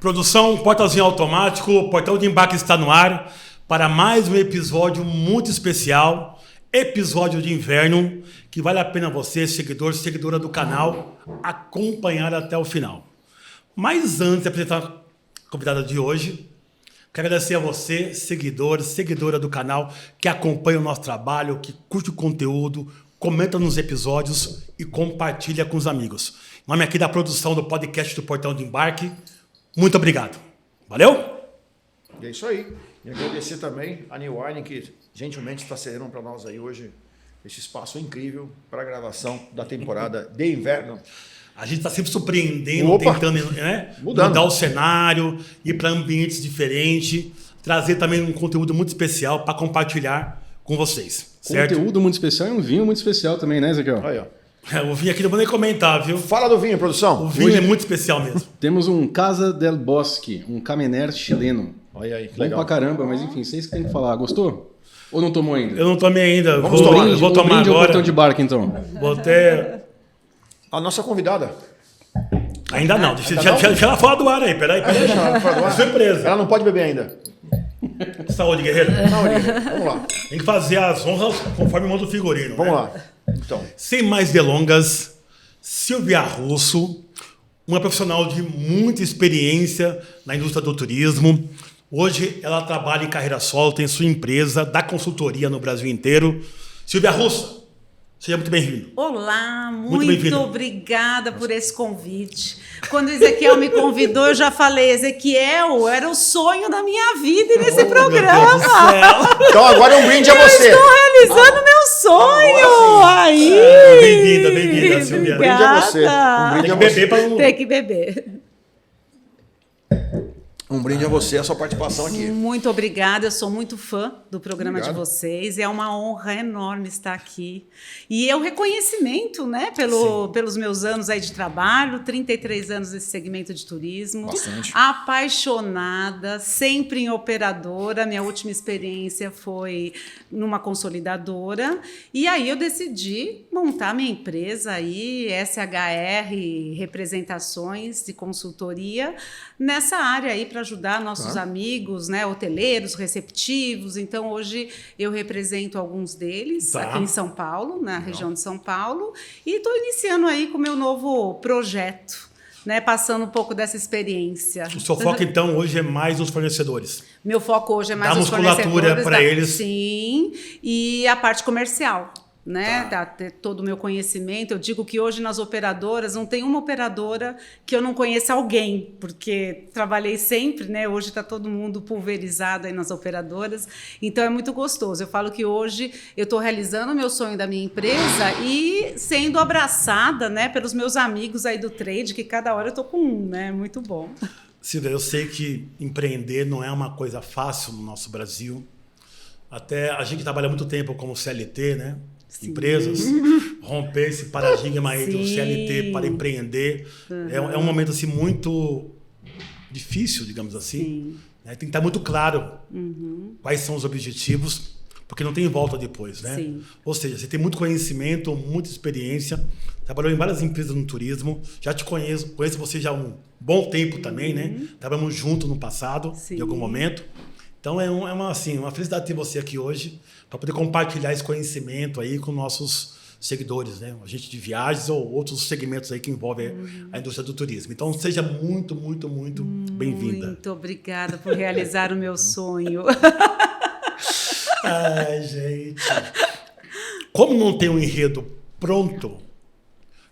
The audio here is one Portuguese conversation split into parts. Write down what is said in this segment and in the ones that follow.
Produção, portalzinho automático, o portão de embarque está no ar para mais um episódio muito especial, episódio de inverno, que vale a pena você, seguidor, seguidora do canal, acompanhar até o final. Mas antes de apresentar a convidada de hoje, quero agradecer a você, seguidor, seguidora do canal, que acompanha o nosso trabalho, que curte o conteúdo, comenta nos episódios e compartilha com os amigos. Em nome aqui da produção do podcast do Portão de Embarque, muito obrigado. Valeu? E é isso aí. E agradecer também a New Wine, que gentilmente está cedendo para nós aí hoje esse espaço incrível para a gravação da temporada de inverno. A gente está sempre surpreendendo, tentando mudar o cenário, ir para ambientes diferentes, trazer também um conteúdo muito especial para compartilhar com vocês. Certo? Conteúdo muito especial e um vinho muito especial também, né, Ezequiel? Aí, ó. O vinho aqui não vou nem comentar, viu? Fala do vinho, produção. O vinho é muito especial mesmo. Temos um Casa del Bosque, um Cabernet chileno. Olha aí, que bom legal. Pra caramba, mas enfim, vocês que tem que falar. Gostou? Ou não tomou ainda? Eu não tomei ainda. Vamos tomar. Vou tomar agora. Portão de barco, então. Vou até... A nossa convidada. Ainda não. Deixa ela fora do ar aí. Peraí. Deixa ela fora do ar. Surpresa. Ela não pode beber ainda. Saúde, guerreiro. Saúde. Vamos lá. Tem que fazer as honras conforme manda o figurino. Vamos né? lá. Então. Sem mais delongas, Silvia Russo, uma profissional de muita experiência na indústria do turismo. Hoje ela trabalha em carreira solo, tem sua empresa, dá consultoria no Brasil inteiro. Silvia Russo, seja muito bem-vindo. Olá, muito obrigada por esse convite. Quando o Ezequiel me convidou, eu já falei, Ezequiel, era o sonho da minha vida nesse programa. Então agora é um brinde a você. Eu estou realizando meu sonho. Aí. Bem-vinda, Silvia. Um brinde a você. Um brinde a você. Tem que beber. Um brinde a você, a sua participação aqui. Muito obrigada, eu sou muito fã do programa Obrigado. de vocês. É uma honra enorme estar aqui. E é um reconhecimento, né, pelos meus anos aí de trabalho, 33 anos nesse segmento de turismo. Bastante. Apaixonada, sempre em operadora. Minha última experiência foi numa consolidadora. E aí eu decidi montar minha empresa aí, SHR Representações de Consultoria, nessa área aí para ajudar nossos amigos, né, hoteleiros, receptivos. Então, hoje eu represento alguns deles aqui em São Paulo, na região de São Paulo, e estou iniciando aí com o meu novo projeto, né, passando um pouco dessa experiência. O seu foco, então, hoje é mais nos fornecedores. Meu foco hoje é mais os fornecedores. Dá musculatura para eles. Sim, e a parte comercial. Né? Ter todo o meu conhecimento. Eu digo que hoje nas operadoras não tem uma operadora que eu não conheça alguém, porque trabalhei sempre, né? Hoje está todo mundo pulverizado aí nas operadoras, então é muito gostoso. Eu falo que hoje eu estou realizando o meu sonho da minha empresa e sendo abraçada, né, pelos meus amigos aí do trade, que cada hora eu estou com um, né? Muito bom. Silvia, eu sei que empreender não é uma coisa fácil no nosso Brasil. Até a gente trabalha muito tempo como CLT, né? Sim. Empresas, romper esse paradigma aí do CLT para empreender. É um momento assim, muito difícil, digamos assim. Né? Tem que estar muito claro quais são os objetivos, porque não tem volta depois. Né? Sim. Ou seja, você tem muito conhecimento, muita experiência, trabalhou em várias empresas no turismo, já te conheço você já há um bom tempo também, né? Trabalhamos juntos no passado, em algum momento. Então é uma felicidade ter você aqui hoje para poder compartilhar esse conhecimento aí com nossos seguidores, né? A gente de viagens ou outros segmentos aí que envolvem a indústria do turismo. Então seja muito, muito, muito bem-vinda. Muito obrigada por realizar o meu sonho. Ai, gente. Como não tem um enredo pronto,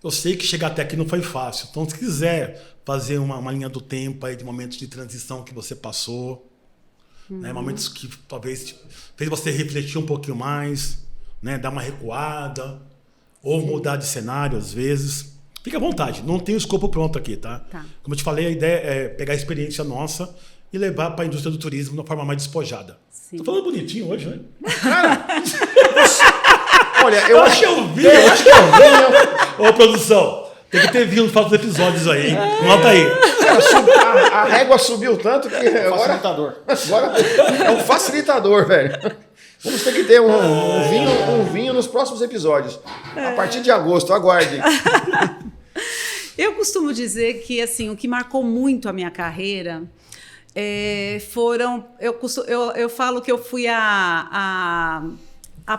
eu sei que chegar até aqui não foi fácil. Então, se quiser fazer uma linha do tempo aí de momentos de transição que você passou, né, momentos que talvez fez você refletir um pouquinho mais, né, dar uma recuada, ou mudar de cenário às vezes. Fique à vontade, não tem o escopo pronto aqui, tá? Como eu te falei, a ideia é pegar a experiência nossa e levar para a indústria do turismo de uma forma mais despojada. Tô falando bonitinho hoje, né? Cara, olha, eu acho que eu vi. Ô, produção, tem que ter vindo nos próximos episódios aí, hein? Nota aí. A régua subiu tanto que agora é um facilitador, velho. Vamos ter que ter um vinho nos próximos episódios. A partir de agosto, aguardem. Eu costumo dizer que assim, o que marcou muito a minha carreira foram... Eu falo que eu fui a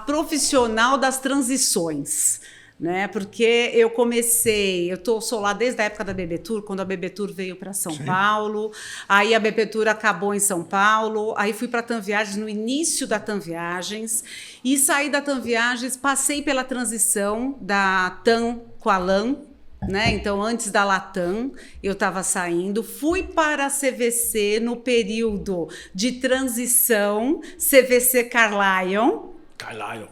profissional das transições. Né? Porque eu sou lá desde a época da BB Tour, quando a BB Tour veio para São Paulo, aí a BB Tour acabou em São Paulo, aí fui para a TAM Viagens no início da TAM Viagens, e saí da TAM Viagens, passei pela transição da TAM com a LAM, né? Então, antes da Latam, eu estava saindo, fui para a CVC no período de transição, CVC Carlyle,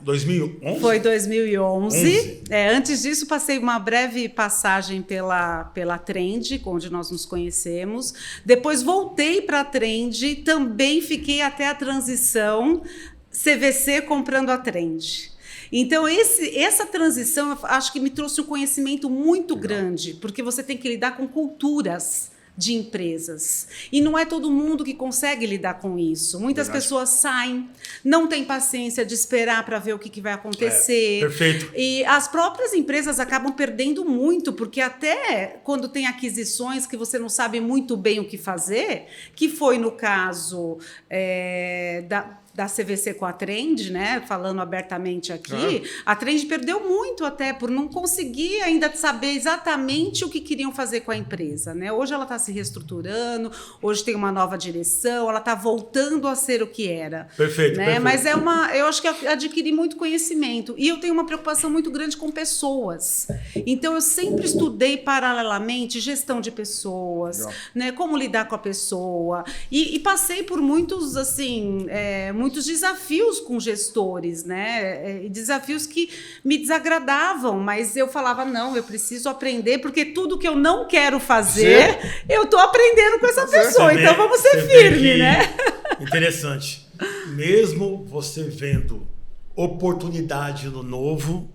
2011? Foi 2011. Antes disso, passei uma breve passagem pela Trend, onde nós nos conhecemos. Depois voltei para a Trend, também fiquei até a transição CVC comprando a Trend. Então, essa transição, eu acho que me trouxe um conhecimento muito grande, porque você tem que lidar com culturas de empresas. E não é todo mundo que consegue lidar com isso. Muitas pessoas saem, não têm paciência de esperar para ver o que vai acontecer. Perfeito. E as próprias empresas acabam perdendo muito, porque até quando tem aquisições que você não sabe muito bem o que fazer, que foi no caso da CVC com a Trend, né? Falando abertamente aqui, a Trend perdeu muito até por não conseguir ainda saber exatamente o que queriam fazer com a empresa, né? Hoje ela está se reestruturando, hoje tem uma nova direção, ela está voltando a ser o que era. Perfeito, né? perfeito. Mas eu acho que eu adquiri muito conhecimento e eu tenho uma preocupação muito grande com pessoas. Então eu sempre estudei paralelamente gestão de pessoas, né? Como lidar com a pessoa e passei por muitos muitos desafios com gestores, né? Desafios que me desagradavam, mas eu falava, não, eu preciso aprender, porque tudo que eu não quero fazer, eu estou aprendendo com essa pessoa, então vamos ser firmes, né? Interessante. Mesmo você vendo oportunidade no novo,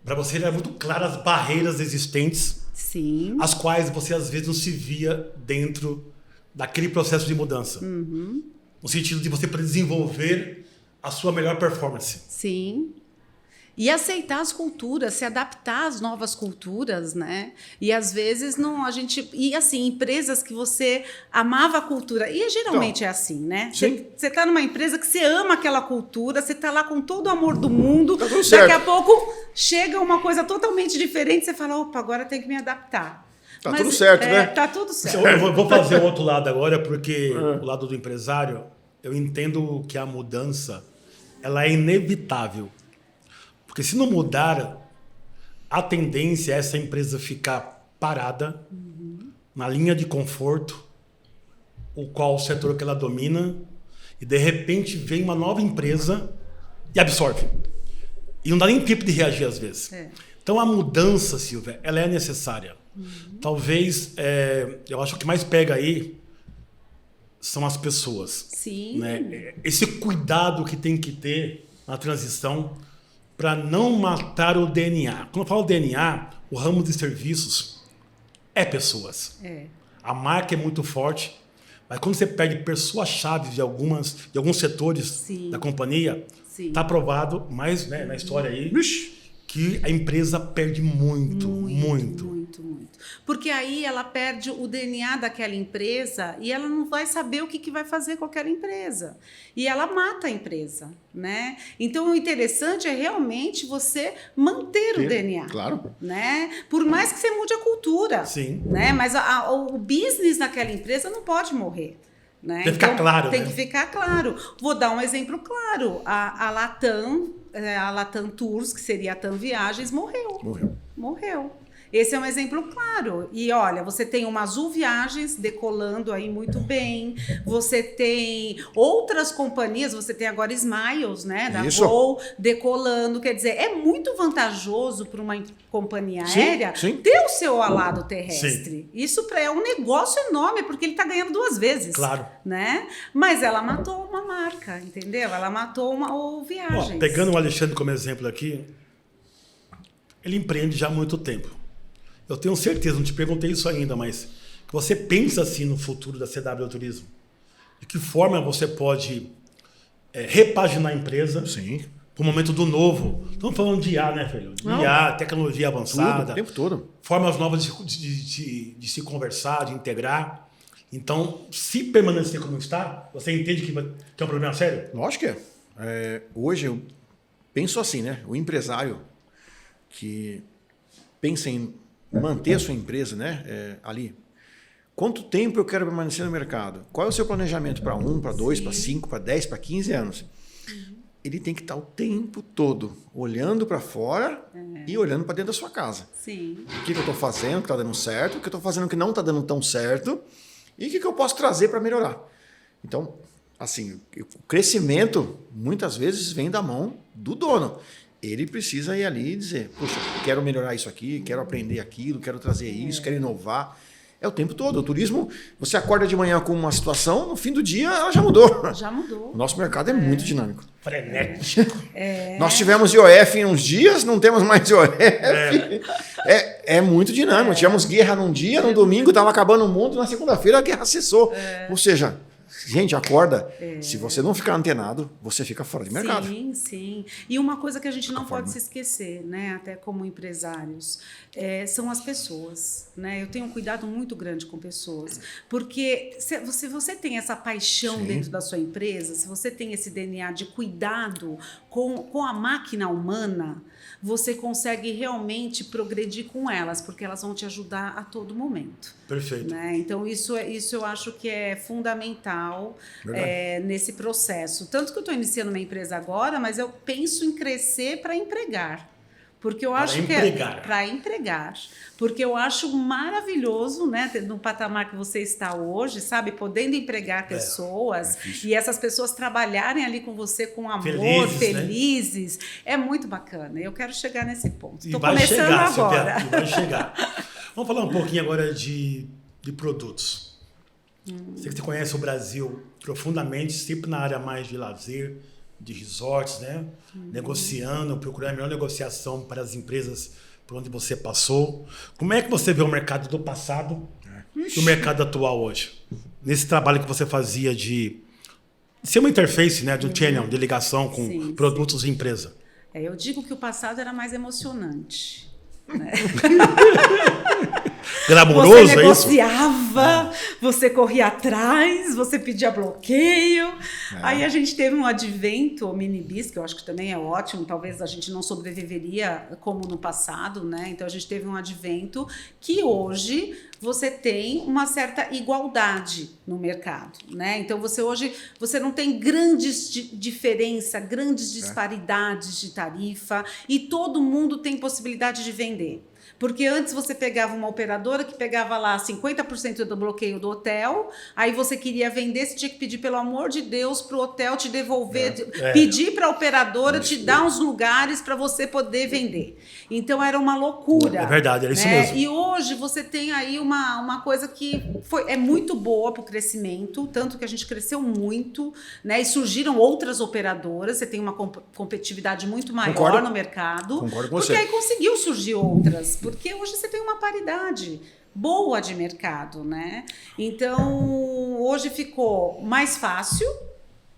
para você era muito claro as barreiras existentes, sim, as quais você às vezes não se via dentro daquele processo de mudança. No sentido de você poder desenvolver a sua melhor performance. Sim. E aceitar as culturas, se adaptar às novas culturas, né? E às vezes empresas que você amava a cultura. E geralmente é assim, né? Você está numa empresa que você ama aquela cultura, você está lá com todo o amor do mundo, tá daqui a pouco chega uma coisa totalmente diferente, você fala, opa, agora tem que me adaptar. Mas, tudo certo, né? Tá tudo certo. Eu vou fazer o outro lado agora, porque o lado do empresário, eu entendo que a mudança ela é inevitável. Porque se não mudar, a tendência é essa empresa ficar parada na linha de conforto, o qual o setor que ela domina, e de repente vem uma nova empresa e absorve. E não dá nem tempo de reagir às vezes. Então a mudança, Silvia, ela é necessária. Talvez, eu acho que o que mais pega aí são as pessoas. Sim. Né? Esse cuidado que tem que ter na transição para não matar o DNA. Quando eu falo DNA, o ramo de serviços é pessoas. A marca é muito forte, mas quando você perde pessoas-chave de alguns setores da companhia, está provado, mas né, na história aí, que a empresa perde muito. Porque aí ela perde o DNA daquela empresa e ela não vai saber o que vai fazer com aquela empresa. E ela mata a empresa, né? Então, o interessante é realmente você manter o DNA. Claro. Né? Por mais que você mude a cultura. Sim. Né? Mas o business daquela empresa não pode morrer. Né? Tem que ficar claro. Tem que ficar claro. Vou dar um exemplo claro. A Latam Tours, que seria a TAM Viagens, morreu. Esse é um exemplo claro. E olha, você tem uma Azul Viagens decolando aí muito bem. Você tem outras companhias, você tem agora Smiles, né? Da Gol decolando. Quer dizer, é muito vantajoso para uma companhia aérea ter o seu alado terrestre. Isso é um negócio enorme, porque ele está ganhando 2 vezes. Claro. Né? Mas ela matou uma marca, entendeu? Ela matou o Viagens. Pegando o Alexandre como exemplo aqui, ele empreende já há muito tempo. Eu tenho certeza, não te perguntei isso ainda, mas que você pensa assim no futuro da CW Turismo. De que forma você pode repaginar a empresa para o momento do novo. Estamos falando de IA, né, Fernando? De IA, tecnologia avançada. Tudo, o tempo todo. Formas novas de se conversar, de integrar. Então, se permanecer como está, você entende que é um problema sério? Lógico que é. Hoje eu penso assim, né? O empresário que pensa em manter a sua empresa, né, ali. Quanto tempo eu quero permanecer no mercado? Qual é o seu planejamento para 1, para 2, para 5, para 10, para 15 anos? Ele tem que estar o tempo todo olhando para fora e olhando para dentro da sua casa. Sim. O que eu estou fazendo que está dando certo, o que eu estou fazendo que não está dando tão certo e o que eu posso trazer para melhorar. Então, assim, o crescimento muitas vezes vem da mão do dono. Ele precisa ir ali e dizer, poxa, quero melhorar isso aqui, quero aprender aquilo, quero trazer isso, quero inovar. É o tempo todo. O turismo, você acorda de manhã com uma situação, no fim do dia ela já mudou. Já mudou. O nosso mercado é muito dinâmico. Frenético. Nós tivemos IOF em uns dias, não temos mais IOF. É muito dinâmico. Tivemos guerra num dia, no domingo estava acabando o mundo, na segunda-feira a guerra cessou. Ou seja, gente, acorda. Se você não ficar antenado, você fica fora de mercado. Sim, sim. E uma coisa que a gente não pode se esquecer, né, até como empresários, são as pessoas. Né? Eu tenho um cuidado muito grande com pessoas. Porque se você tem essa paixão dentro da sua empresa, se você tem esse DNA de cuidado com a máquina humana, você consegue realmente progredir com elas, porque elas vão te ajudar a todo momento. Perfeito. Né? Então, isso eu acho que é fundamental nesse processo. Tanto que eu estou iniciando uma empresa agora, mas eu penso em crescer para empregar. Porque eu acho que para empregar. Porque eu acho maravilhoso, né, no patamar que você está hoje, sabe, podendo empregar pessoas e essas pessoas trabalharem ali com você com amor, felizes. Né? É muito bacana. Eu quero chegar nesse ponto. Estou começando agora. Vai chegar. Vamos falar um pouquinho agora de produtos. Você que conhece o Brasil profundamente, sempre na área mais de lazer, de resorts, né? Negociando, procurando a melhor negociação para as empresas por onde você passou. Como é que você vê o mercado do passado e o mercado atual hoje? Nesse trabalho que você fazia de ser uma interface, né? De um channel, de ligação com produtos e empresa. Eu digo que o passado era mais emocionante. Né? Glamouroso, você negociava, você corria atrás, você pedia bloqueio. Aí a gente teve um advento, o Minibis, que eu acho que também é ótimo, talvez a gente não sobreviveria como no passado, né? Então a gente teve um advento que hoje você tem uma certa igualdade no mercado, né? Então hoje você não tem grandes diferenças, grandes disparidades de tarifa e todo mundo tem possibilidade de vender. Porque antes você pegava uma operadora que pegava lá 50% do bloqueio do hotel, aí você queria vender, você tinha que pedir, pelo amor de Deus, para o hotel te devolver, pedir para a operadora te dar uns lugares para você poder vender. Então era uma loucura. É verdade, era isso mesmo. E hoje você tem aí uma coisa que é muito boa para o crescimento, tanto que a gente cresceu muito, né? E surgiram outras operadoras, você tem uma competitividade muito maior no mercado. Concordo com você. Porque aí conseguiu surgir outras. Porque hoje você tem uma paridade boa de mercado, né? Então, hoje ficou mais fácil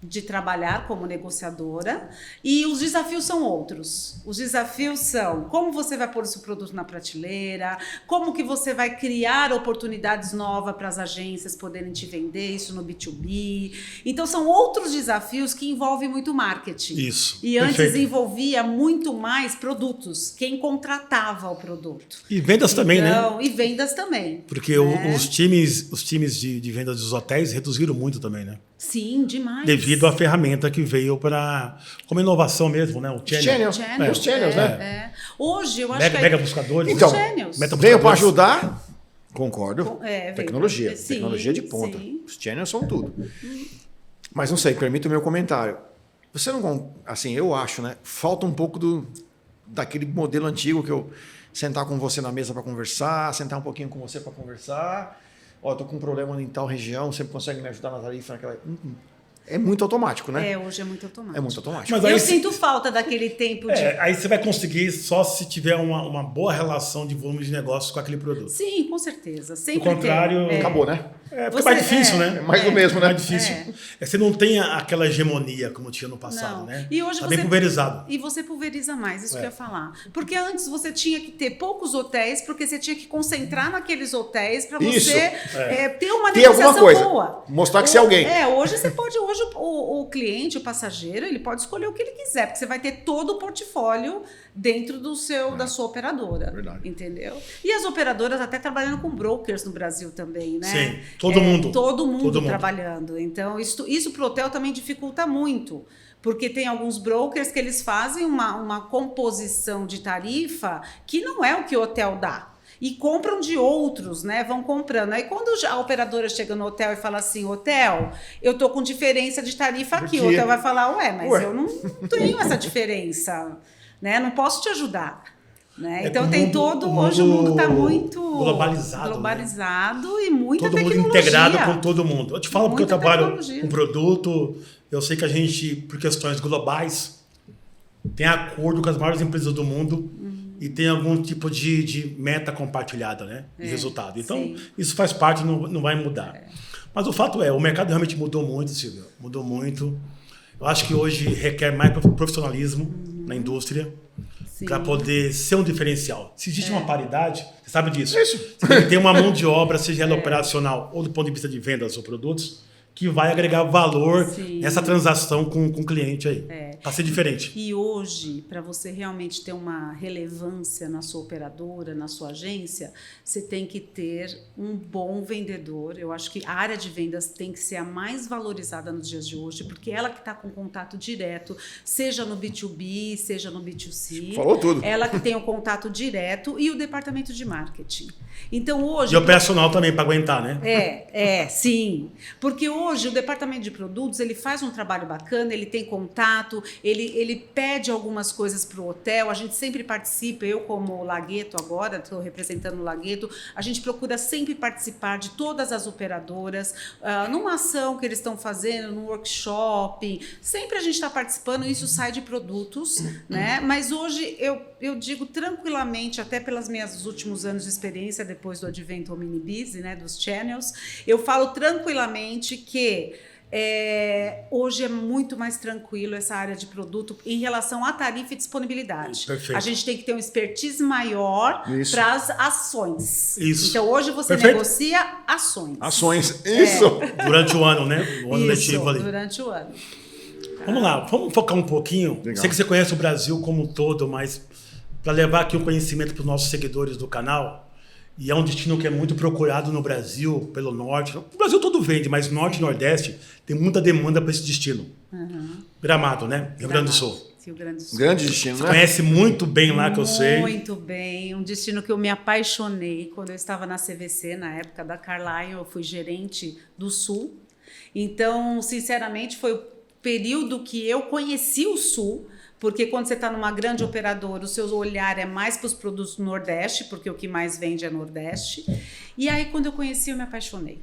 de trabalhar como negociadora e os desafios são outros. Os desafios são como você vai pôr o seu produto na prateleira, como que você vai criar oportunidades novas para as agências poderem te vender isso no B2B. Então, são outros desafios que envolvem muito marketing. Isso. E antes envolvia muito mais produtos, quem contratava o produto. E vendas também, né? E vendas também. Porque os times de vendas dos hotéis reduziram muito também, né? Sim, demais. Devido à ferramenta que veio como inovação mesmo, né? O channel. Os channels, né? Hoje, eu acho que... Mega buscadores. Então, veio para ajudar? Concordo. Tecnologia. Tecnologia de ponta. Sim. Os channels são tudo. Mas não sei, permita o meu comentário. Você não... Assim, eu acho, né? Falta um pouco daquele modelo antigo que eu sentar com você na mesa para conversar, sentar um pouquinho com você para conversar... Ó, tô com um problema em tal região, você consegue me ajudar na tarifa naquela... É muito automático, né? Hoje é muito automático. É muito automático. Mas aí eu sinto falta daquele tempo de... Aí você vai conseguir só se tiver uma boa relação de volume de negócio com aquele produto. Sim, com certeza. Sempre Do contrário... Acabou, né? Porque é mais difícil, né? É mais do mesmo, né? É mais difícil. Você não tem aquela hegemonia como tinha no passado, né? E hoje tá bem pulverizado. E você pulveriza mais, isso que eu ia falar. Porque antes você tinha que ter poucos hotéis, porque você tinha que concentrar naqueles hotéis para você ter uma negociação boa. Mostrar que você é alguém. Hoje você pode, o cliente, o passageiro, ele pode escolher o que ele quiser, porque você vai ter todo o portfólio dentro da sua operadora. Verdade. Entendeu? E as operadoras até trabalhando com brokers no Brasil também, né? Sim, todo mundo. Todo mundo trabalhando. Então, isso para o hotel também dificulta muito. Porque tem alguns brokers que eles fazem uma composição de tarifa que não é o que o hotel dá. E compram de outros, né? Vão comprando. Aí quando a operadora chega no hotel e fala assim, hotel, eu tô com diferença de tarifa aqui. O hotel vai falar, mas eu não tenho essa diferença, né? Não posso te ajudar. Né? Então tem hoje o mundo está muito globalizado né? E muita todo tecnologia. Todo mundo integrado com todo mundo. Eu te falo porque eu trabalho com produto, eu sei que a gente, por questões globais, tem acordo com as maiores empresas do mundo e tem algum tipo de meta compartilhada, né? De resultado. Então, isso faz parte, não vai mudar. Mas o fato o mercado realmente mudou muito, Silvia. Mudou muito. Eu acho que hoje requer mais profissionalismo na indústria. Para poder ser um diferencial. Se existe uma paridade, você sabe disso. Isso. Você tem que ter uma mão de obra, seja ela operacional ou do ponto de vista de vendas ou produtos, que vai agregar valor nessa transação com o cliente aí. Para ser diferente. E hoje, para você realmente ter uma relevância na sua operadora, na sua agência, você tem que ter um bom vendedor. Eu acho que a área de vendas tem que ser a mais valorizada nos dias de hoje, porque ela que está com contato direto, seja no B2B, seja no B2C. Falou tudo. Ela que tem o contato direto e o departamento de marketing. Então hoje... E operacional também, para aguentar, né? Sim. Porque hoje o departamento de produtos, ele faz um trabalho bacana, ele tem contato, ele pede algumas coisas para o hotel, a gente sempre participa, eu como Laghetto agora, estou representando o Laghetto, a gente procura sempre participar de todas as operadoras, numa ação que eles estão fazendo, num workshop, sempre a gente está participando, isso sai de produtos, né? Mas hoje eu digo tranquilamente, até pelos meus últimos anos de experiência, depois do advento ao Minibiz, né, dos channels, eu falo tranquilamente que hoje é muito mais tranquilo essa área de produto em relação à tarifa e disponibilidade. Perfeito. A gente tem que ter um expertise maior para as ações. Isso. Então hoje você negocia ações. Isso. Durante o ano, né? O ano letivo ali. Durante o ano. Vamos lá, vamos focar um pouquinho. Legal. Sei que você conhece o Brasil como um todo, mas para levar aqui um conhecimento para os nossos seguidores do canal, e é um destino que é muito procurado no Brasil, pelo norte. O Brasil todo vende, mas norte e nordeste tem muita demanda para esse destino. Gramado, né? Rio Grande do Sul. Rio Grande do Sul. Grande destino, né? Conhece muito bem lá, que eu sei. Muito bem. Um destino que eu me apaixonei. Quando eu estava na CVC, na época da Carlyle, eu fui gerente do Sul. Então, sinceramente, foi o período que eu conheci o Sul. Porque quando você está numa grande operadora, o seu olhar é mais para os produtos do Nordeste, porque o que mais vende é Nordeste. E aí, quando eu conheci, eu me apaixonei.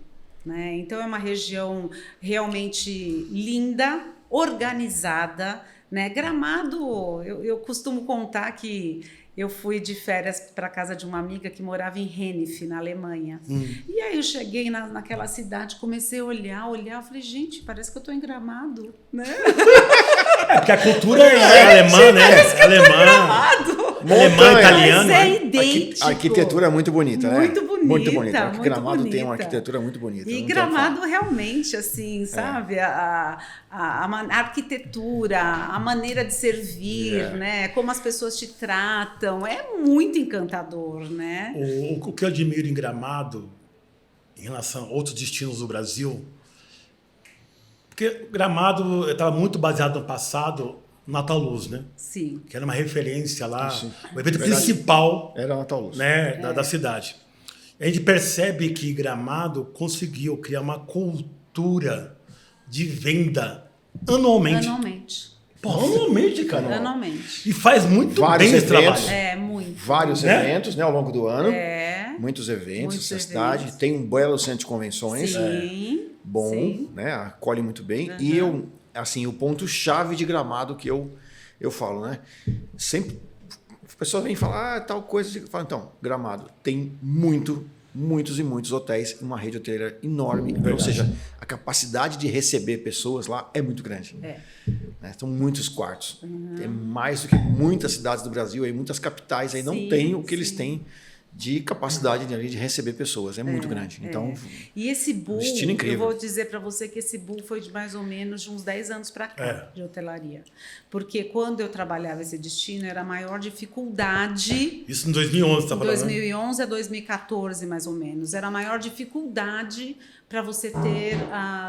Né? Então, é uma região realmente linda, organizada. Né? Gramado, eu costumo contar que eu fui de férias para a casa de uma amiga que morava em Hennef, na Alemanha. E aí eu cheguei naquela cidade, comecei a olhar, eu falei, gente, parece que eu estou em Gramado, né? Porque a cultura é alemã, né? Alemã, italiana. Mas é idêntico. A arquitetura é muito bonita, né? Muito bonita. Muito bonita. Muito Gramado bonita. tem uma arquitetura muito bonita. E Gramado realmente, assim, sabe? A arquitetura, a maneira de servir, né? Como as pessoas te tratam, é muito encantador, né? O que eu admiro em Gramado, em relação a outros destinos do Brasil, porque Gramado estava muito baseado no passado, no Natal Luz, né? Sim. Que era uma referência lá, o evento Verdade. Principal era Natal Luz, né, da cidade. A gente percebe que Gramado conseguiu criar uma cultura de venda anualmente. Anualmente, cara. Anualmente. E faz muito vários bem esse eventos, trabalho. Muito. Vários eventos, né, ao longo do ano. Muitos Muitos essa cidade. Tem um belo centro de convenções. Sim. Bom, Sim. né? Acolhe muito bem. E assim, o ponto-chave de Gramado que eu falo, né? Sempre a pessoa vem falar tal coisa. Eu falo, então, Gramado tem muito muitos e muitos hotéis, uma rede hoteleira enorme. Ou seja, a capacidade de receber pessoas lá é muito grande. Né? São muitos quartos. É mais do que muitas cidades do Brasil, aí, muitas capitais aí não têm o que eles têm de capacidade de receber pessoas. É muito grande. Então, e esse boom, destino incrível. eu vou dizer para você que esse boom foi de mais ou menos de uns 10 anos para cá, de hotelaria. Porque quando eu trabalhava esse destino, era a maior dificuldade... Isso em 2011, tá falando? 2011 a 2014, mais ou menos. Era a maior dificuldade para você ter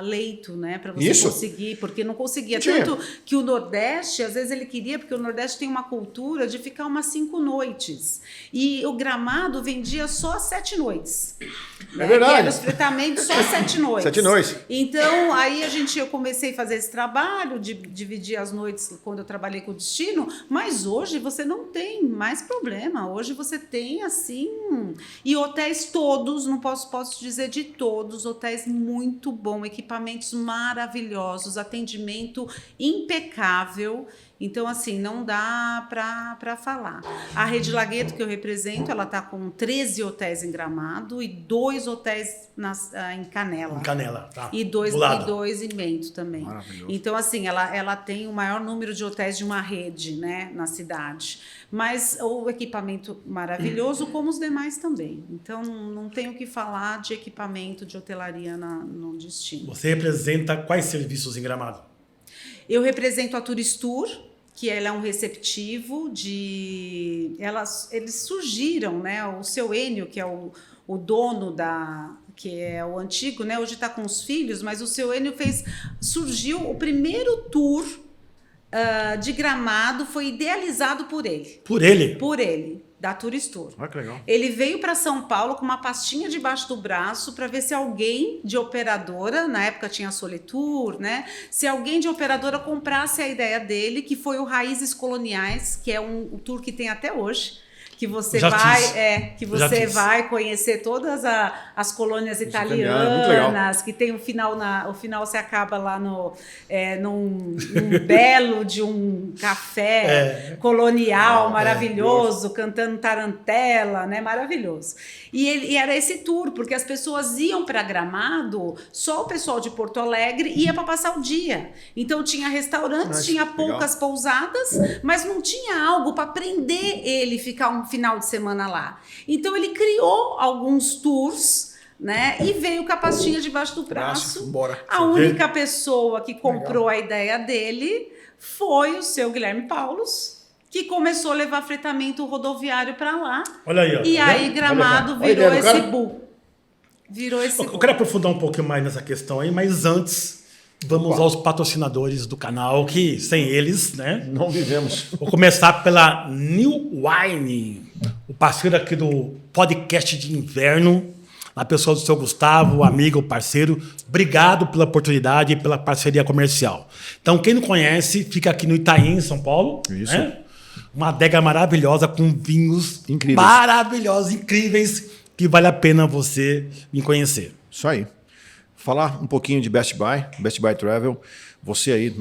leito, né? Para você conseguir, porque não conseguia. Tanto que o Nordeste, às vezes ele queria, porque o Nordeste tem uma cultura de ficar umas 5 noites. E o Gramado vendia só 7 noites. É verdade. Que era os tratamentos só 7 noites. 7 noites. Então, aí eu comecei a fazer esse trabalho de dividir as noites quando eu trabalhei com o destino, mas hoje você não tem mais problema. Hoje você tem, assim... E hotéis todos, não posso dizer de todos, hotéis muito bom, equipamentos maravilhosos, atendimento impecável. Então, assim, não dá para falar. A Rede Lagueto, que eu represento, ela está com 13 hotéis em Gramado e 2 hotéis em Canela. Em Canela, tá. E dois em Bento também. Maravilhoso. Então, assim, ela tem o maior número de hotéis de uma rede, né, na cidade. Mas o equipamento maravilhoso, como os demais também. Então, não tenho o que falar de equipamento de hotelaria no destino. Você representa quais serviços em Gramado? Eu represento a Turistur, que ela é um receptivo eles surgiram, né? O seu Enio, que é o dono que é o antigo, né? Hoje está com os filhos, mas o seu Enio surgiu o primeiro tour de Gramado, foi idealizado por ele. Por ele? Por ele. Da Turistur. Ah, que legal. Ele veio para São Paulo com uma pastinha debaixo do braço para ver se alguém de operadora, na época tinha a Soletour, né? Se alguém de operadora comprasse a ideia dele, que foi o Raízes Coloniais, que é um tour que tem até hoje, que você vai conhecer todas as colônias italianas, que tem o final se acaba lá num belo de um café colonial maravilhoso, cantando tarantela, né? Maravilhoso. E era esse tour, porque as pessoas iam para Gramado, só o pessoal de Porto Alegre ia para passar o dia. Então tinha restaurantes, tinha poucas pousadas, mas não tinha algo para prender ele ficar um final de semana lá. Então ele criou alguns tours, né? E veio com a pastinha debaixo do braço. A única pessoa que comprou a ideia dele foi o seu Guilherme Paulos, que começou a levar fretamento rodoviário para lá. Olha aí, ó. E aí Gramado virou esse boom. Eu quero aprofundar um pouquinho mais nessa questão aí, mas antes vamos aos patrocinadores do canal, que sem eles, né? Não vivemos. Vou começar pela New Wine, o parceiro aqui do podcast de inverno, a pessoa do seu Gustavo, amigo, parceiro. Obrigado pela oportunidade e pela parceria comercial. Então, quem não conhece, fica aqui no Itaim, em São Paulo. Isso. Né? Uma adega maravilhosa com vinhos maravilhosos, incríveis, que vale a pena você me conhecer. Isso aí. Falar um pouquinho de Best Buy Travel. Você aí,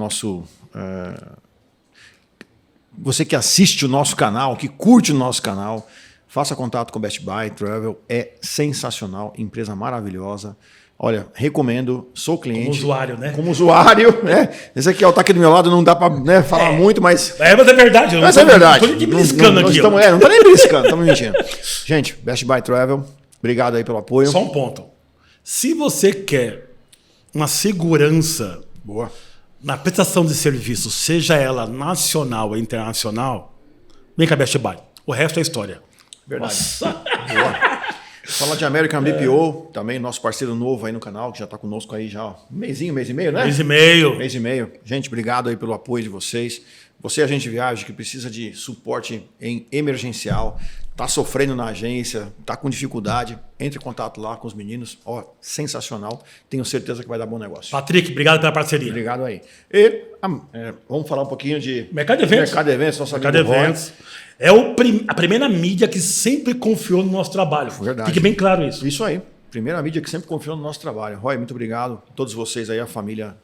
você que assiste o nosso canal, que curte o nosso canal, faça contato com Best Buy Travel. É sensacional, empresa maravilhosa. Olha, recomendo, sou cliente. Como usuário, né? Como usuário, né? Esse aqui está aqui do meu lado, não dá para falar muito, mas... Mas é verdade. Mas é verdade. Não estou nem beliscando aqui. Não está nem beliscando, estamos mentindo. Gente, Best Buy Travel, obrigado aí pelo apoio. Só um ponto. Se você quer uma segurança na prestação de serviço, seja ela nacional ou internacional, vem com a Best Buy. O resto é história. Verdade. Boa. Fala de American BPO, também nosso parceiro novo aí no canal, que já está conosco aí já mês e meio, né? Mês e meio. Gente, obrigado aí pelo apoio de vocês. Você, agente de viagem, que precisa de suporte emergencial, está sofrendo na agência, está com dificuldade, entre em contato lá com os meninos. Sensacional. Tenho certeza que vai dar bom negócio. Patrick, obrigado pela parceria. Obrigado aí. E vamos falar um pouquinho de... Mercado de Eventos. Nosso amigo Eventos. É a primeira mídia que sempre confiou no nosso trabalho. Verdade. Fique bem claro isso. Isso aí. Primeira mídia que sempre confiou no nosso trabalho. Roy, muito obrigado. Todos vocês aí, a família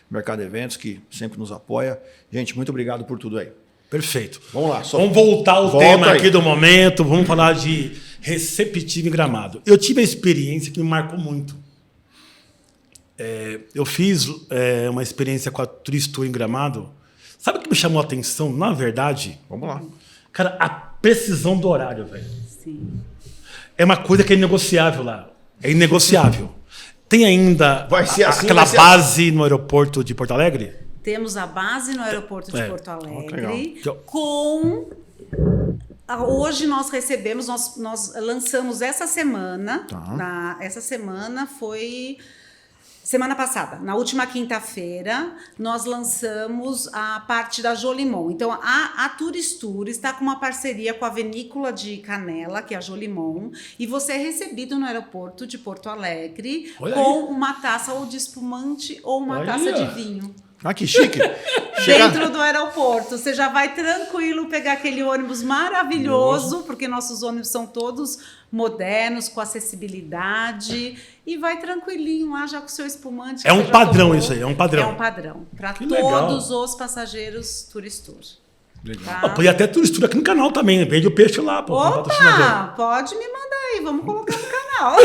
Mercado Eventos, que sempre nos apoia. Gente, muito obrigado por tudo aí. Perfeito. Vamos lá. Vamos voltar ao tema aqui do momento. Vamos falar de receptivo em Gramado. Eu tive a experiência que me marcou muito. Eu fiz uma experiência com a Tourist Tour em Gramado. Sabe o que me chamou a atenção? Na verdade... Vamos lá. Cara, a precisão do horário, velho. Sim. É uma coisa que é inegociável lá. É inegociável. Tem ainda aquela base no aeroporto de Porto Alegre? Temos a base no aeroporto de Porto Alegre, hoje nós recebemos, nós lançamos essa semana, essa semana foi... Semana passada, na última quinta-feira, nós lançamos a parte da Jolimon. Então, a Tourist Tour está com uma parceria com a Vinícola de Canela, que é a Jolimon, e você é recebido no aeroporto de Porto Alegre com uma taça ou de espumante ou uma taça de vinho. Ah, que chique. Dentro do aeroporto. Você já vai tranquilo pegar aquele ônibus maravilhoso, porque nossos ônibus são todos modernos, com acessibilidade, e vai tranquilinho lá já com o seu espumante. É um padrão isso aí, é um padrão. É um padrão. Para todos os passageiros Tourist Tour. Tá? Podia até Tourist Tour aqui no canal também, vende o peixe lá. Opa, pode me mandar aí, vamos colocar no canal.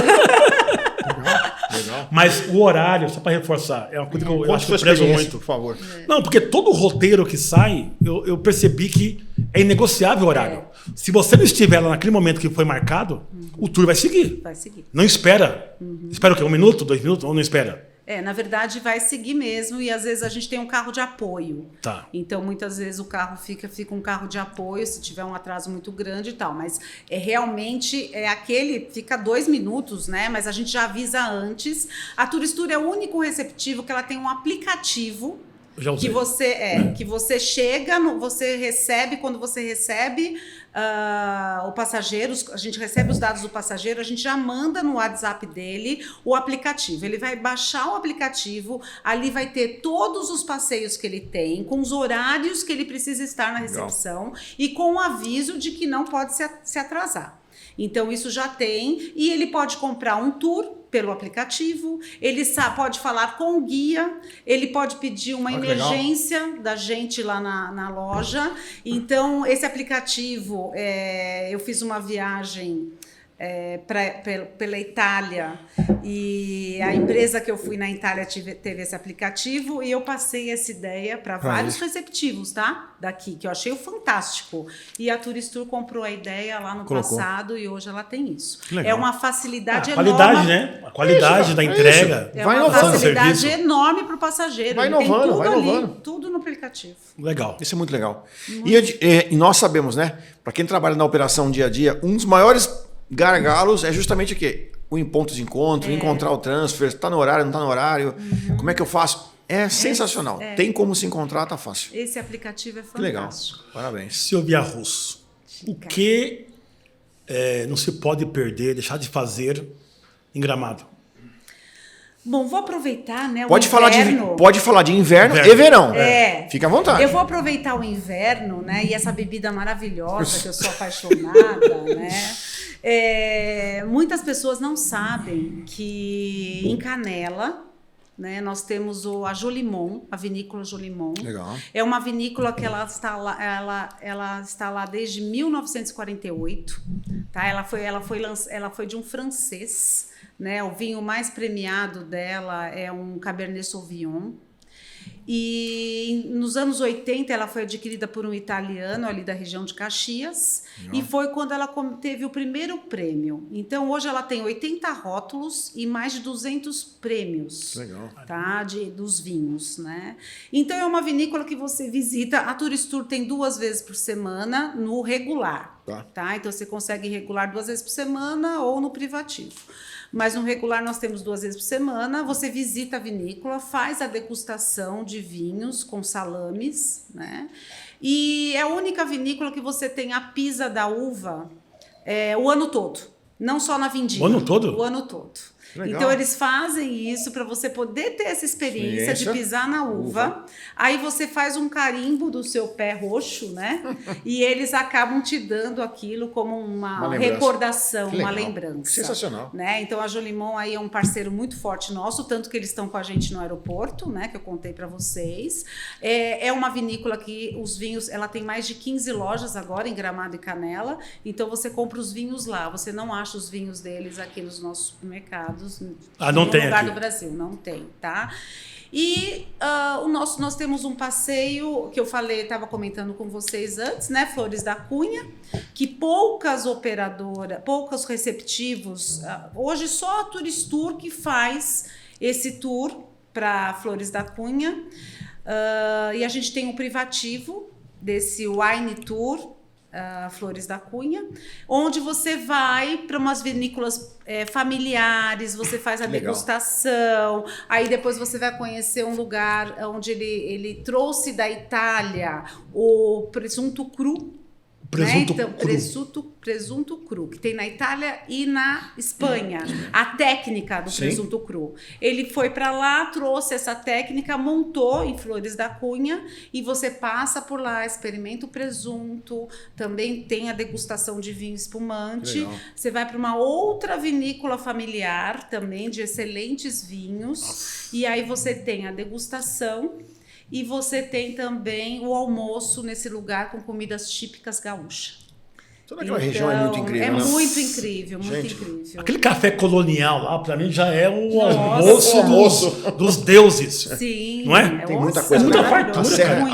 Legal. Mas o horário, só para reforçar, é uma coisa que eu acho que eu prezo muito. Por favor. Não, porque todo roteiro que sai, eu percebi que é inegociável o horário. Se você não estiver lá naquele momento que foi marcado, o tour vai seguir. Vai seguir. Não espera. Espera o quê? 1 minuto, 2 minutos? Ou não espera? Na verdade, vai seguir mesmo, e às vezes a gente tem um carro de apoio. Tá. Então, muitas vezes o carro fica um carro de apoio, se tiver um atraso muito grande e tal. Mas realmente aquele, fica 2 minutos, né? Mas a gente já avisa antes. A Tourist Tour é o único receptivo que ela tem um aplicativo que você chega, você recebe, quando você recebe o passageiro, a gente recebe os dados do passageiro, a gente já manda no WhatsApp dele o aplicativo. Ele vai baixar o aplicativo, ali vai ter todos os passeios que ele tem, com os horários que ele precisa estar na recepção e com o aviso de que não pode se atrasar. Então, isso já tem, e ele pode comprar um tour pelo aplicativo, ele pode falar com o guia, ele pode pedir uma emergência da gente lá na loja. Então, esse aplicativo, eu fiz uma viagem pela Itália, e a empresa que eu fui na Itália teve esse aplicativo, e eu passei essa ideia para vários receptivos, tá? Daqui, que eu achei fantástico. E a Tourist Tour comprou a ideia lá no passado, e hoje ela tem isso. É uma facilidade enorme. Qualidade, né? A qualidade da entrega. É uma facilidade enorme para o passageiro. Vai inovando, vai inovando. Tudo no aplicativo. Legal. Isso é muito legal. E nós sabemos, né? Para quem trabalha na operação dia a dia, um dos maiores gargalos é justamente o quê? O ponto de encontro, encontrar o transfer, está no horário, não está no horário, como é que eu faço? É sensacional. Tem como se encontrar, tá fácil. Esse aplicativo é fantástico. Que legal. Parabéns. Silvia Russo, o que não se pode perder, deixar de fazer em Gramado? Bom, vou aproveitar, né? Pode falar de inverno e verão. Fica à vontade. Eu vou aproveitar o inverno, né? E essa bebida maravilhosa que eu sou apaixonada, né? Muitas pessoas não sabem que em Canela, né, nós temos a Jolimon, a vinícola Jolimon. Legal. É uma vinícola que ela está lá desde 1948. Tá? Ela foi de um francês. Né? O vinho mais premiado dela é um Cabernet Sauvignon. E nos anos 80 ela foi adquirida por um italiano ali da região de Caxias. E foi quando ela teve o primeiro prêmio. Então hoje ela tem 80 rótulos e mais de 200 prêmios. Legal. Tá? Dos vinhos, né? Então é uma vinícola que você visita. A Tourist Tour tem 2 vezes por semana no regular. Tá? Então você consegue regular 2 vezes por semana ou no privativo. Mas no regular nós temos 2 vezes por semana. Você visita a vinícola, faz a degustação de vinhos com salames, né? E é a única vinícola que você tem a pisa da uva o ano todo. Não só na vindima. O ano todo? O ano todo. Legal. Então, eles fazem isso para você poder ter essa experiência de pisar na uva. Aí você faz um carimbo do seu pé roxo, né? E eles acabam te dando aquilo como uma recordação, uma lembrança. Sensacional. Né? Então, a Jolimon aí é um parceiro muito forte nosso, tanto que eles estão com a gente no aeroporto, né? Que eu contei para vocês. É uma vinícola que os vinhos, ela tem mais de 15 lojas agora em Gramado e Canela. Então, você compra os vinhos lá. Você não acha os vinhos deles aqui nos nossos supermercados. Não tem lugar aqui. do Brasil, não tem, tá? E nós temos um passeio que eu falei, estava comentando com vocês antes, né? Flores da Cunha, que poucas operadoras, poucos receptivos, hoje só a Turistur que faz esse tour para Flores da Cunha, e a gente tem um privativo desse Wine Tour, Flores da Cunha, onde você vai para umas vinícolas familiares, você faz a degustação, aí depois você vai conhecer um lugar onde ele trouxe da Itália o presunto cru. Presunto então, cru. Presunto cru, que tem na Itália e na Espanha. A técnica do presunto cru. Ele foi para lá, trouxe essa técnica, montou em Flores da Cunha e você passa por lá, experimenta o presunto, também tem a degustação de vinho espumante. Você vai para uma outra vinícola familiar também de excelentes vinhos. E aí você tem a degustação. E você tem também o almoço nesse lugar com comidas típicas gaúchas. Toda aquela região é muito incrível. É né? muito incrível, muito incrível. Aquele café colonial lá, pra mim, já é o almoço dos deuses. Sim. Não é? Tem muita coisa. muita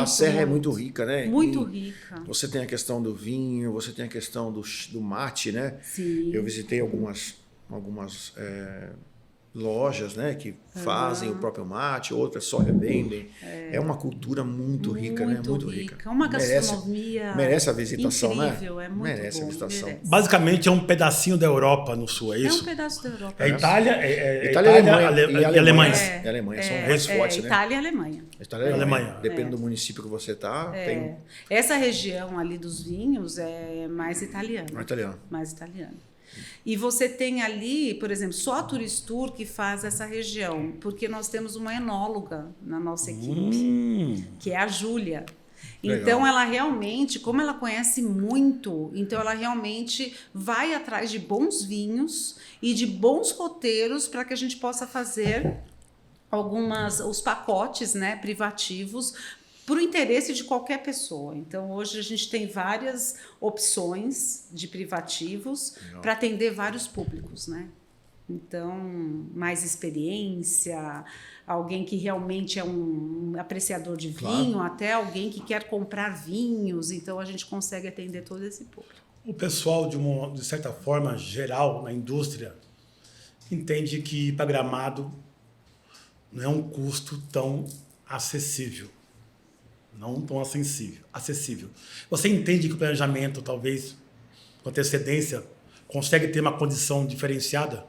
A serra é muito rica, né? Muito rica. Você tem a questão do vinho, você tem a questão do mate, né? Sim. Eu visitei algumas lojas, né, que fazem o próprio mate, outras só revendem. É uma cultura muito rica, né? Muito rica. Uma gastronomia merece a visitação, incrível, né? É muito merece bom, a visitação. merece. Basicamente é um pedacinho da Europa no sul, é isso? É um pedaço da Europa. É Itália, Itália e Alemanha. E Alemanha são dois fortes, né? Itália e Alemanha. Itália e Alemanha. Depende do município que você está. Essa região ali dos vinhos é mais italiana. Mais italiana. E você tem ali, por exemplo, só a Turistur que faz essa região, porque nós temos uma enóloga na nossa equipe, que é a Júlia. Então, ela realmente, como ela conhece muito, então ela realmente vai atrás de bons vinhos e de bons roteiros para que a gente possa fazer os pacotes, né, privativos, por interesse de qualquer pessoa. Então, hoje a gente tem várias opções de privativos para atender vários públicos, né? Então, mais experiência, alguém que realmente é um apreciador de vinho, até alguém que quer comprar vinhos. Então, a gente consegue atender todo esse público. O pessoal, de certa forma, geral, na indústria, entende que ir para Gramado não é um custo tão acessível. Não tão acessível. Você entende que o planejamento, talvez, com antecedência, consegue ter uma condição diferenciada?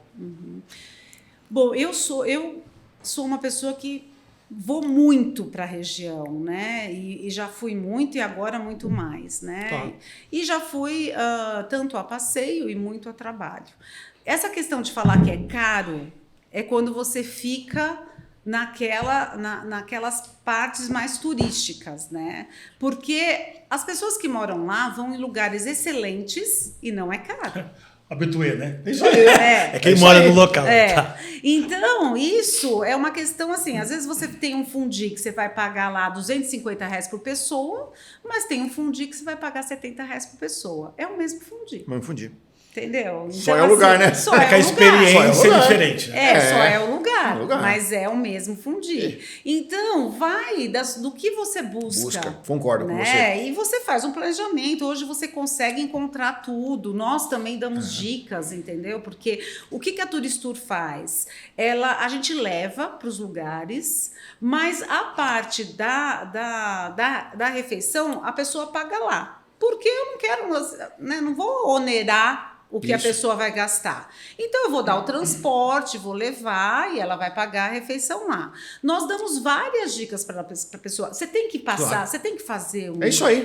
Bom, eu sou uma pessoa que vou muito para a região, né? E já fui muito e agora muito mais, né? E já fui tanto a passeio e muito a trabalho. Essa questão de falar que é caro é quando você fica naquelas partes mais turísticas, né? Porque as pessoas que moram lá vão em lugares excelentes e não é caro. Habituê, né? Isso aí. É quem mora no local. Tá. Então, isso é uma questão assim, às vezes você tem um fundi que você vai pagar lá R$250 por pessoa, mas tem um fundi que você vai pagar R$70 por pessoa. É o mesmo fundi. Mesmo fundi. Entendeu? Então, só é o lugar, né? Só é que a experiência é diferente. Só é o lugar, mas é o mesmo fundi. Então, vai do que você busca. Concordo com você. E você faz um planejamento. Hoje você consegue encontrar tudo. Nós também damos dicas, entendeu? Porque o que a Turistur faz? A gente leva para os lugares, mas a parte da refeição, a pessoa paga lá. Porque eu não quero, né, não vou onerar o que a pessoa vai gastar. Então, eu vou dar o transporte, vou levar e ela vai pagar a refeição lá. Nós damos várias dicas para a pessoa. Você tem que passar, você tem que fazer um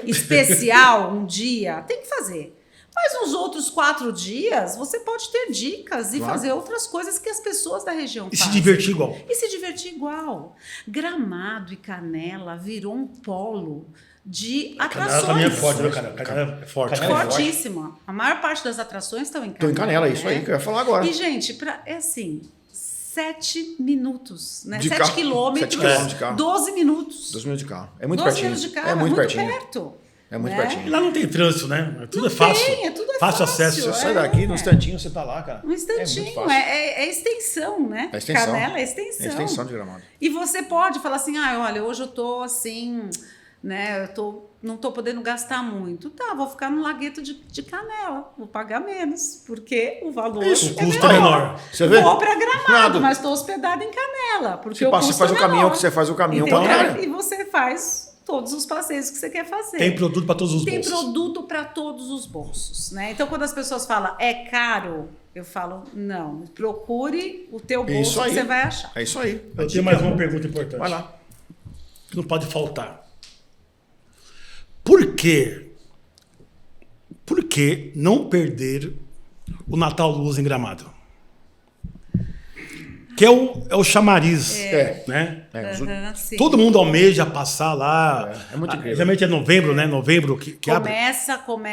especial um dia. Tem que fazer. Mas nos outros 4 dias, você pode ter dicas e fazer outras coisas que as pessoas da região fazem. E se divertir igual. E se divertir igual. Gramado e Canela virou um polo de atrações. Canela também é forte, né, cara? Canela é forte. Fortíssima. A maior parte das atrações estão em Canela. Estão em Canela, isso aí que eu ia falar agora. E, gente, é assim, 7 minutos, né? De 7 carro. quilômetros, 7 quilômetros de carro. 12 minutos. 12 minutos de carro. É muito 12 pertinho. minutos de carro, É muito pertinho. perto. É muito né? E pertinho. lá não tem trânsito, né? Tudo Não é fácil. tem, tudo é fácil fácil. acesso. Você sai daqui, num instantinho, você tá lá, cara. Um instantinho, É muito fácil. é extensão, né? É extensão. Canela é extensão. É extensão de Gramado. E você pode falar assim, olha, hoje eu tô assim, né? Não tô podendo gastar muito. Tá, vou ficar no lagueto de Canela, vou pagar menos, porque o valor Isso, o custo é menor. Você vê? Vou para Gramado, Nada. mas estou hospedada em Canela, porque Você custo faz o é caminhão menor. que você faz o caminhão Entendeu? contrário. E você faz todos os passeios que você quer fazer. Tem produto para todos os Tem bolsos. produto para todos os bolsos, né? Então, quando as pessoas falam é caro, eu falo não. Procure o teu bolso Isso aí. que você vai achar. É isso aí. Eu tenho mais uma pergunta importante. Vai lá. Que não pode faltar. Por que não perder o Natal Luz em Gramado? Que é o chamariz, né? Sim. Todo mundo almeja passar lá. É muito incrível. Geralmente é novembro, né? Novembro que abre.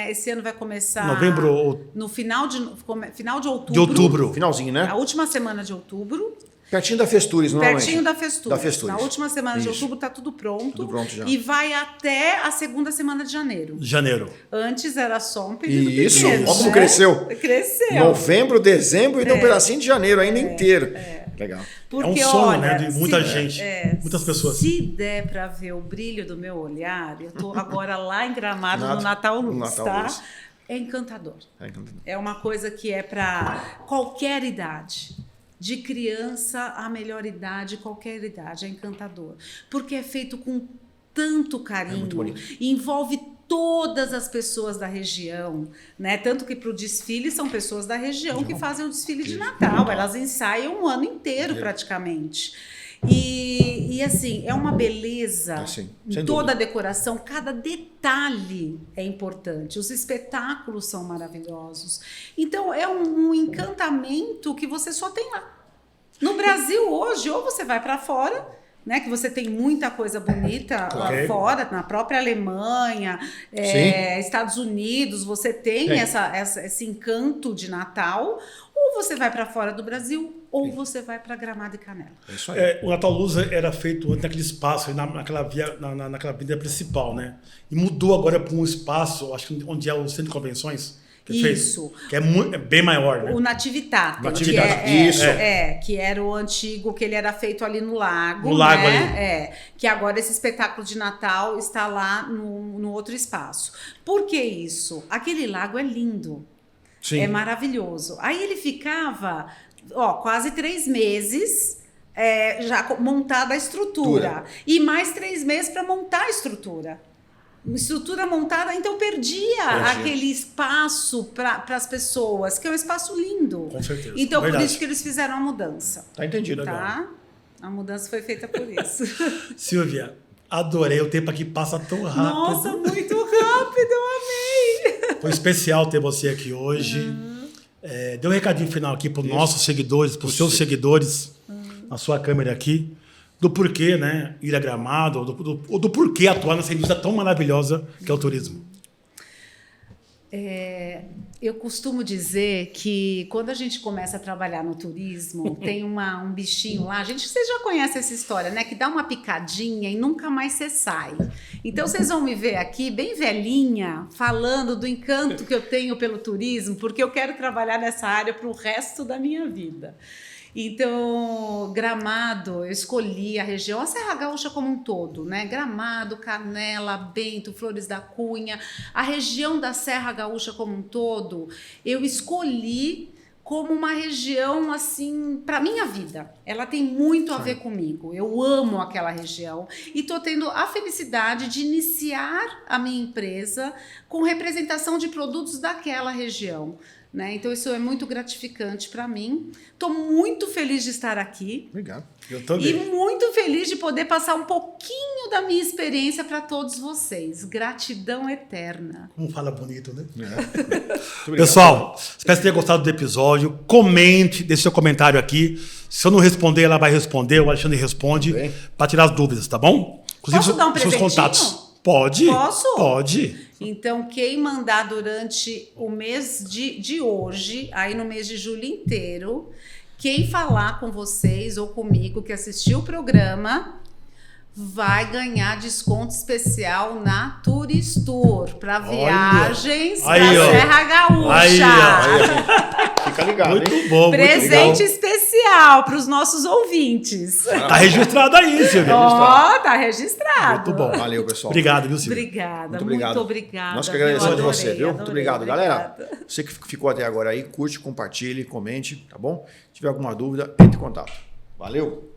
Esse ano vai começar Novembro ou no final de outubro. de outubro. Finalzinho, né? A última semana de outubro. Pertinho da Festures, normalmente. Pertinho da Festures. Da Festures. Na última semana de Isso. outubro tá tudo pronto. Tudo pronto já. E vai até a segunda semana de janeiro. Janeiro. Antes era só um período Isso, pequeno. olha como né? cresceu. Cresceu. Novembro, dezembro e um pedacinho de janeiro ainda inteiro. Legal. Porque, é um sonho, olha, né? De muita se- gente. Muitas pessoas. Se der para ver o brilho do meu olhar, eu tô agora lá em Gramado no Natal Luz, no Natal tá? Luz. É encantador. É encantador. É uma coisa que é para qualquer idade. De criança à melhor idade, qualquer idade, é encantador. Porque é feito com tanto carinho, muito bonito. e envolve todas as pessoas da região, né? Tanto que para o desfile são pessoas da região que fazem o desfile de Natal, elas ensaiam o ano inteiro praticamente. E assim, é uma beleza Assim, em sem toda dúvida. a decoração, cada detalhe é importante, os espetáculos são maravilhosos. Então, é um encantamento que você só tem lá. No Brasil, hoje, ou você vai para fora, né, que você tem muita coisa bonita lá Ok. fora, na própria Alemanha, Estados Unidos, você tem esse encanto de Natal, ou você vai para fora do Brasil, ou você vai para Gramado e Canela. É isso aí. O Natal Luz era feito antes naquele espaço, aí naquela avenida principal, né? E mudou agora para um espaço, acho que onde é o centro de convenções. Que Isso. Fez, que é bem maior, né? O Natividade. Natividade, isso. Que era o antigo, que ele era feito ali no lago. No lago né? ali. Que agora esse espetáculo de Natal está lá no outro espaço. Por que isso? Aquele lago é lindo. Sim. É maravilhoso. Aí ele ficava quase 3 meses já montada a estrutura. E mais 3 meses para montar a estrutura. Estrutura montada, então perdia aquele espaço para as pessoas, que é um espaço lindo. Com certeza. Então, Verdade. por isso que eles fizeram a mudança. Tá entendido. Tá? A mudança foi feita por isso. Silvia, adorei. O tempo aqui passa tão rápido. Nossa, muito rápido, eu amei. Foi especial ter você aqui hoje. Dê um recadinho final aqui para os nossos seguidores, para os seus seguidores, na sua câmera aqui, do porquê, né, ir a Gramado, ou do porquê atuar nessa indústria tão maravilhosa que é o turismo. Eu costumo dizer que quando a gente começa a trabalhar no turismo, tem um bichinho lá, vocês já conhecem essa história, né? Que dá uma picadinha e nunca mais você sai. Então vocês vão me ver aqui, bem velhinha, falando do encanto que eu tenho pelo turismo, porque eu quero trabalhar nessa área para o resto da minha vida. Então, Gramado, eu escolhi a região, a Serra Gaúcha como um todo, né? Gramado, Canela, Bento, Flores da Cunha, a região da Serra Gaúcha como um todo, eu escolhi como uma região, assim, para minha vida. Ela tem muito a ver comigo. Eu amo aquela região e estou tendo a felicidade de iniciar a minha empresa com representação de produtos daquela região. Né? Então, isso é muito gratificante para mim. Estou muito feliz de estar aqui. Obrigado. Eu também. E muito feliz de poder passar um pouquinho toda a minha experiência para todos vocês. Gratidão eterna. Como fala bonito, né? Pessoal, espero que tenha gostado do episódio. Comente, deixe seu comentário aqui. Se eu não responder, ela vai responder, o Alexandre responde para tirar as dúvidas, tá bom? Inclusive, posso dar um presentinho? Seus contatos. Pode? Posso? Pode. Então, quem mandar durante o mês de hoje, aí no mês de julho inteiro, quem falar com vocês ou comigo que assistiu o programa, vai ganhar desconto especial na Turistur para viagens para Serra Gaúcha. Aí, fica ligado, muito hein? Bom, presente especial para os nossos ouvintes. Tá registrado aí, Silvia. Tá registrado. Muito bom. Valeu, pessoal. Obrigado, viu, Silvia? Obrigada, muito obrigada. Nós que agradecemos de você, viu? Adorei, muito obrigado, obrigada. Galera. Você que ficou até agora aí, curte, compartilhe, comente, tá bom? Se tiver alguma dúvida, entre em contato. Valeu!